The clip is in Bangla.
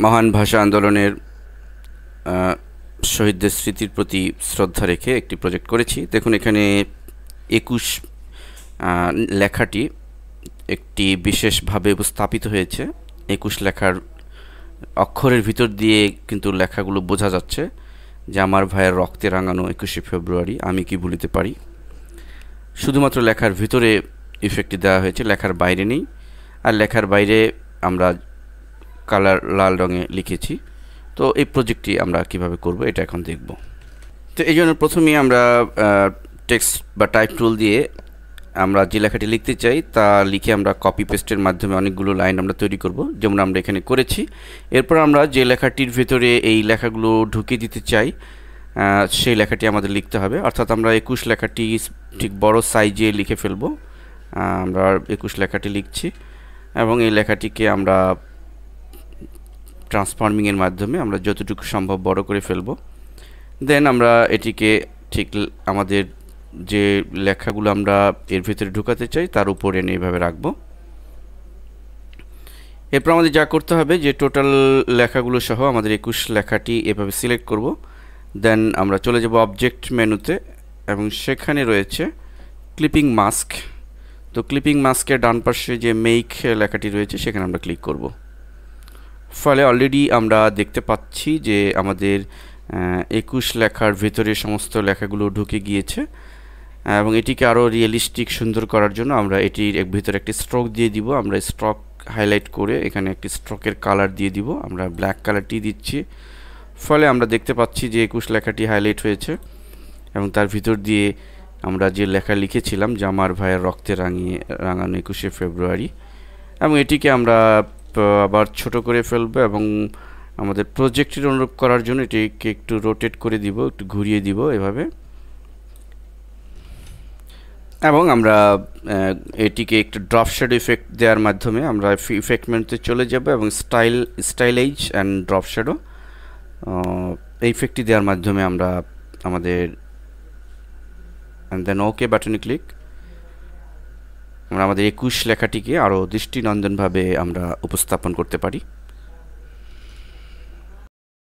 মহান ভাষা আন্দোলনের শহীদদের স্মৃতির প্রতি শ্রদ্ধা রেখে একটি প্রজেক্ট করেছি। দেখুন এখানে ২১ লেখাটি একটি বিশেষভাবে উপস্থাপিত হয়েছে। ২১ লেখার অক্ষরের ভিতর দিয়ে কিন্তু লেখাগুলো বোঝা যাচ্ছে যে আমার ভাইয়ের রক্তে রাঙানো ২১শে ফেব্রুয়ারি আমি কি ভুলিতে পারি। শুধুমাত্র লেখার ভিতরে ইফেক্টটি দেওয়া হয়েছে, লেখার বাইরে নেই। আর লেখার বাইরে আমরা কালার লাল রঙে লিখেছি। তো এই প্রজেক্টটি আমরা কিভাবে করব এটা এখন দেখব। তো এই জন্য প্রথমেই আমরা টেক্সট বা টাইপ টুল দিয়ে আমরা যে লেখাটি লিখতে চাই তা লিখে আমরা কপি পেস্টের মাধ্যমে অনেকগুলো লাইন আমরা তৈরি করব, যেমন আমরা এখানে করেছি। এরপর আমরা যে লেখাটির ভেতরে এই লেখাগুলো ঢুকিয়ে দিতে চাই সেই লেখাটি আমাদের লিখতে হবে। অর্থাৎ আমরা ২১ লেখাটি ঠিক বড় সাইজে লিখে ফেলব। আমরা ২১ লেখাটি লিখছি এবং এই লেখাটিকে আমরা ট্রান্সফর্মিংয়ের মাধ্যমে আমরা যতটুকু সম্ভব বড় করে ফেলব। দেন আমরা এটিকে ঠিক আমাদের যে লেখাগুলো আমরা এর ভিতরে ঢুকাতে চাই তার উপরে এনে এইভাবে রাখব। এরপর আমাদের যা করতে হবে যে টোটাল লেখাগুলো সহ আমাদের ২১ লেখাটি এভাবে সিলেক্ট করব। দেন আমরা চলে যাব অবজেক্ট মেনুতে এবং সেখানে রয়েছে ক্লিপিং মাস্ক। তো ক্লিপিং মাস্কের ডান পাশে যে মেক লেখাটি রয়েছে সেখানে আমরা ক্লিক করব। ফলে অলরেডি আমরা দেখতে পাচ্ছি যে আমাদের ২১ লেখার ভিতরে সমস্ত লেখাগুলো ঢুকে গিয়েছে এবং এটিকে আরও রিয়েলিস্টিক সুন্দর করার জন্য আমরা এটির ভিতরে একটি স্ট্রোক দিয়ে দিব। আমরা স্ট্রোক হাইলাইট করে এখানে একটি স্ট্রোকের কালার দিয়ে দিব। আমরা ব্ল্যাক কালারটি দিচ্ছি। ফলে আমরা দেখতে পাচ্ছি যে ২১ লেখাটি হাইলাইট হয়েছে এবং তার ভিতর দিয়ে আমরা যে লেখা লিখেছিলাম যে আমার ভাইয়ের রক্তে রাঙানো ২১শে ফেব্রুয়ারি, এবং এটিকে আমরা আবার ছোট করে ফেলবো এবং আমাদের প্রজেক্টের অনুরূপ করার জন্য এটিকে একটু রোটেট করে দিব, একটু ঘুরিয়ে দিব এভাবে। এবং আমরা এটিকে একটু ড্রপ শ্যাডো ইফেক্ট দেওয়ার মাধ্যমে আমরা ইফেক্ট মেনুতে চলে যাব এবং স্টাইলাইজ অ্যান্ড ড্রপ শ্যাডো এই ইফেক্টটি দেওয়ার মাধ্যমে আমরা আমাদের দেন ওকে বাটনে ক্লিক আমরা আমাদের ২১ লেখাটিকে আরও দৃষ্টিনন্দনভাবে আমরা উপস্থাপন করতে পারি।